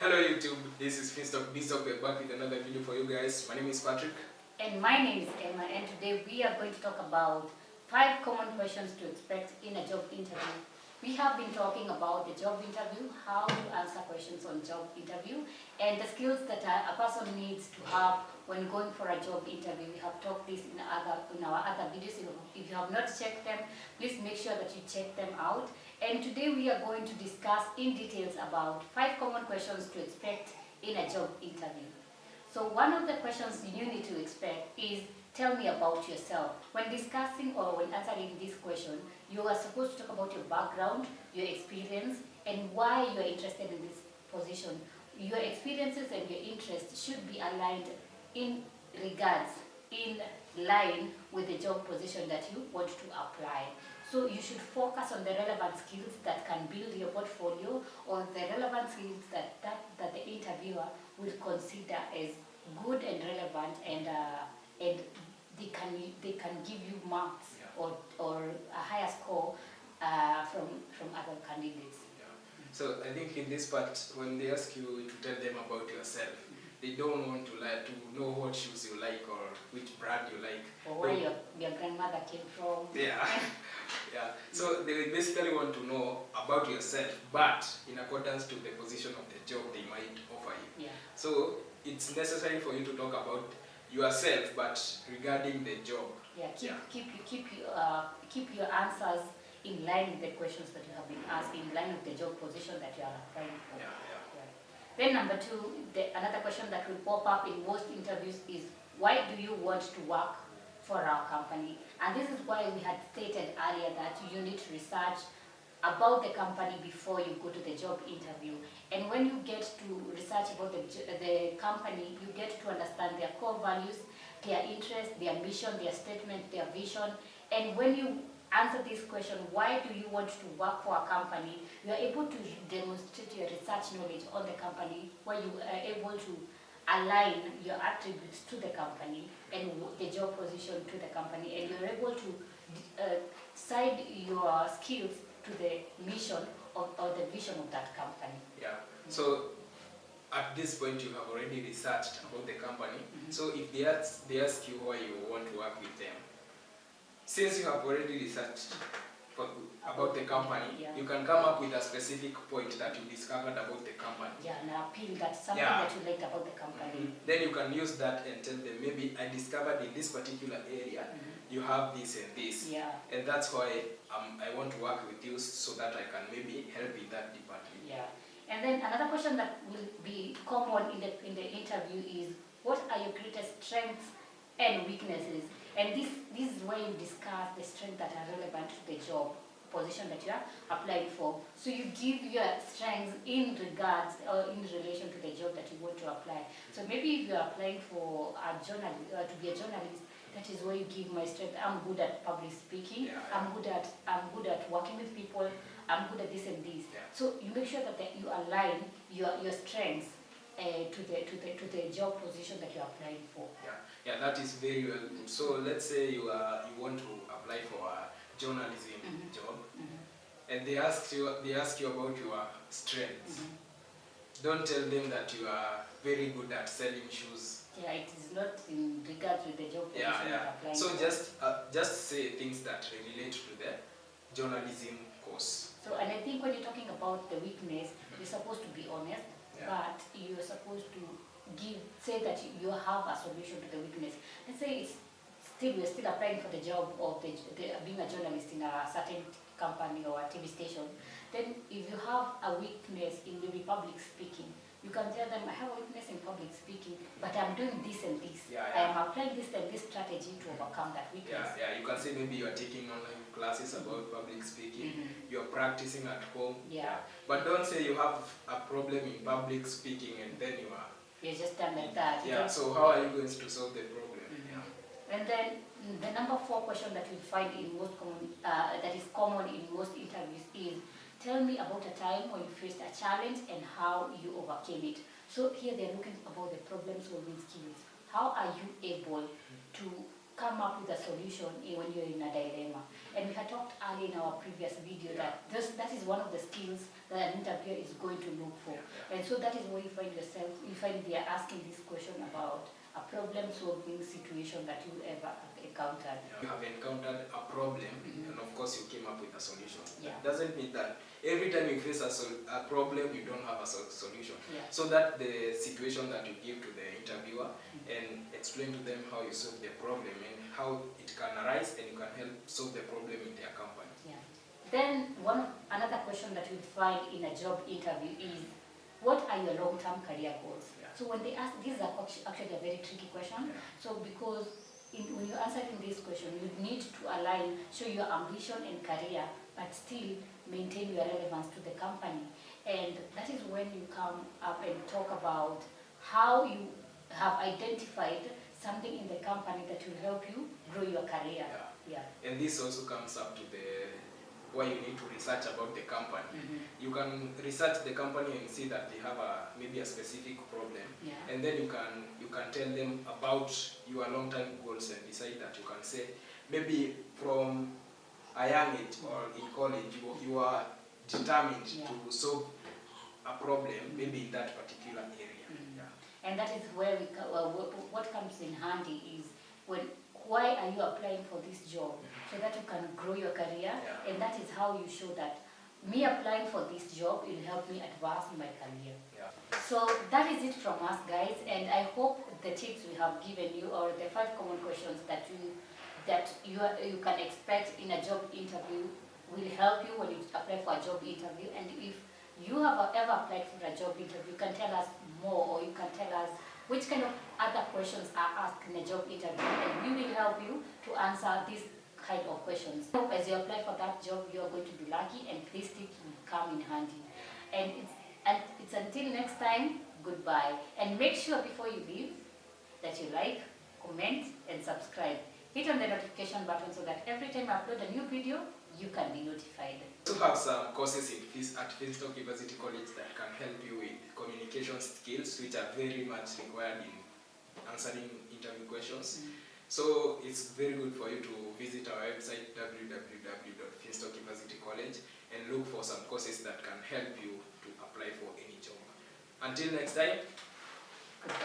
Hello YouTube, this is Finstock Bstock. We're back with another video for you guys. My name is Patrick. And my name is Emma, and today we are going to talk about 5 common questions to expect in a job interview. We have been talking about the job interview, how to answer questions on job interview, and the skills that a person needs to have when going for a job interview. We have talked this in our other videos. If you have not checked them, please make sure that you check them out. And today we are going to discuss in details about 5 common questions to expect in a job interview. So one of the questions you need to expect is, tell me about yourself. When discussing or when answering this question, you are supposed to talk about your background, your experience, and why you are interested in this position. Your experiences and your interests should be aligned in line with the job position that you want to apply. So you should focus on the relevant skills that can build your portfolio, or the relevant skills that the interviewer will consider as good and relevant, and they can give you marks, or a higher score from other candidates. So I think in this part, when they ask you to tell them about yourself, they don't want to know what shoes you like or which brand you like. Or where your grandmother came from. Yeah. Yeah. So they basically want to know about yourself, but in accordance to the position of the job they might offer you. Yeah. So it's necessary for you to talk about yourself, but regarding the job. Yeah. Keep your answers in line with the questions that you have been asked, in line with the job position that you are applying for. Yeah. Then number 2, another question that will pop up in most interviews is, why do you want to work for our company? And this is why we had stated earlier that you need to research about the company before you go to the job interview. And when you get to research about the company, you get to understand their core values, their interests, their mission, their statement, their vision. And when you answer this question, why do you want to work for a company, you are able to demonstrate your research knowledge on the company, where you are able to align your attributes to the company and the job position to the company, and you're able to side your skills to the mission or the vision of that company. Yeah. So at this point you have already researched about the company. So if they ask you why you want to work with them, since you have already researched about the company, you can come up with a specific point that you discovered about the company. Yeah, an appeal, that's something that you liked about the company. Then you can use that and tell them, maybe I discovered in this particular area, you have this and this. Yeah. And that's why I want to work with you, so that I can maybe help in that department. Yeah. And then another question that will be common in the interview is, what are your greatest strengths and weaknesses? And this is where you discuss the strengths that are relevant to the job position that you are applying for. So you give your strengths in regards or in relation to the job that you want to apply. So maybe if you are applying for a to be a journalist, that is where you give my strength. I'm good at public speaking. Yeah. I'm good at working with people. I'm good at this and this. Yeah. So you make sure that you align your strengths to the job position that you're applying for. Yeah, that is very well. So let's say you want to apply for a journalism job, and they ask you about your strengths. Don't tell them that you are very good at selling shoes. Yeah, it is not in regards with the job position you're applying so for. just say things that relate to the journalism course. So, and I think when you're talking about the weakness, you're supposed to be honest, but you're supposed to say that you have a solution to the weakness. Let's say we're still applying for the job of being a journalist in a certain company or a TV station. Then if you have a weakness in maybe public speaking, you can tell them, I have a weakness in public speaking, but I'm doing this and this. I am applying this and this strategy to overcome that weakness. Yeah, you can say maybe you are taking online classes about public speaking, you're practicing at home. Yeah. But don't say you have a problem in public speaking and then you're just done like that. Yeah, so how are you going to solve the problem? And then the number 4 question that you find in most common, that is common in most interviews is, tell me about a time when you faced a challenge and how you overcame it. So here they're looking about the problem solving skills. How are you able to come up with a solution when you're in a dilemma. And we had talked earlier in our previous video that that is one of the skills that an interviewer is going to look for. And so that is where you find yourself, you find they are asking this question about a problem-solving situation that you ever encountered. You have encountered a problem, and of course you came up with a solution. Yeah. It doesn't mean that every time you face a problem, you don't have a solution. Yeah. So that the situation that you give to the interviewer and explain to them how you solve the problem and how it can arise, and you can help solve the problem in their company. Yeah. Then another question that you'd find in a job interview is, what are your long-term career goals? Yeah. So when they ask, this is actually a very tricky question. Yeah. So because when you're answering this question, you need to align, show your ambition and career, but still maintain your relevance to the company. And that is when you come up and talk about how you have identified something in the company that will help you grow your career. Yeah. And this also comes up to why you need to research about the company. You can research the company and see that they have maybe a specific problem, and then you can tell them about your long-term goals and decide that you can say, maybe from a young age or in college, you are determined to solve a problem, maybe in that particular area. And that is where what comes in handy is why are you applying for this job, so that you can grow your career, and that is how you show that me applying for this job will help me advance in my career. So that is it from us, guys, and I hope the tips we have given you, or the 5 common questions that you can expect in a job interview, will help you when you apply for a job interview. And if you have ever applied for a job interview, you can tell us more, or you can tell us which kind of other questions are asked in a job interview, and we will help you to answer these kind of questions. I hope as you apply for that job, you are going to be lucky, and these tips will come in handy. And it's until next time, goodbye. And make sure before you leave that you like, comment, and subscribe. Hit on the notification button so that every time I upload a new video, you can be notified. We also have some courses at Finstock University College that can help you with communication skills, which are very much required in answering interview questions. So it's very good for you to visit our website www.Finstock University College and look for some courses that can help you to apply for any job. Until next time.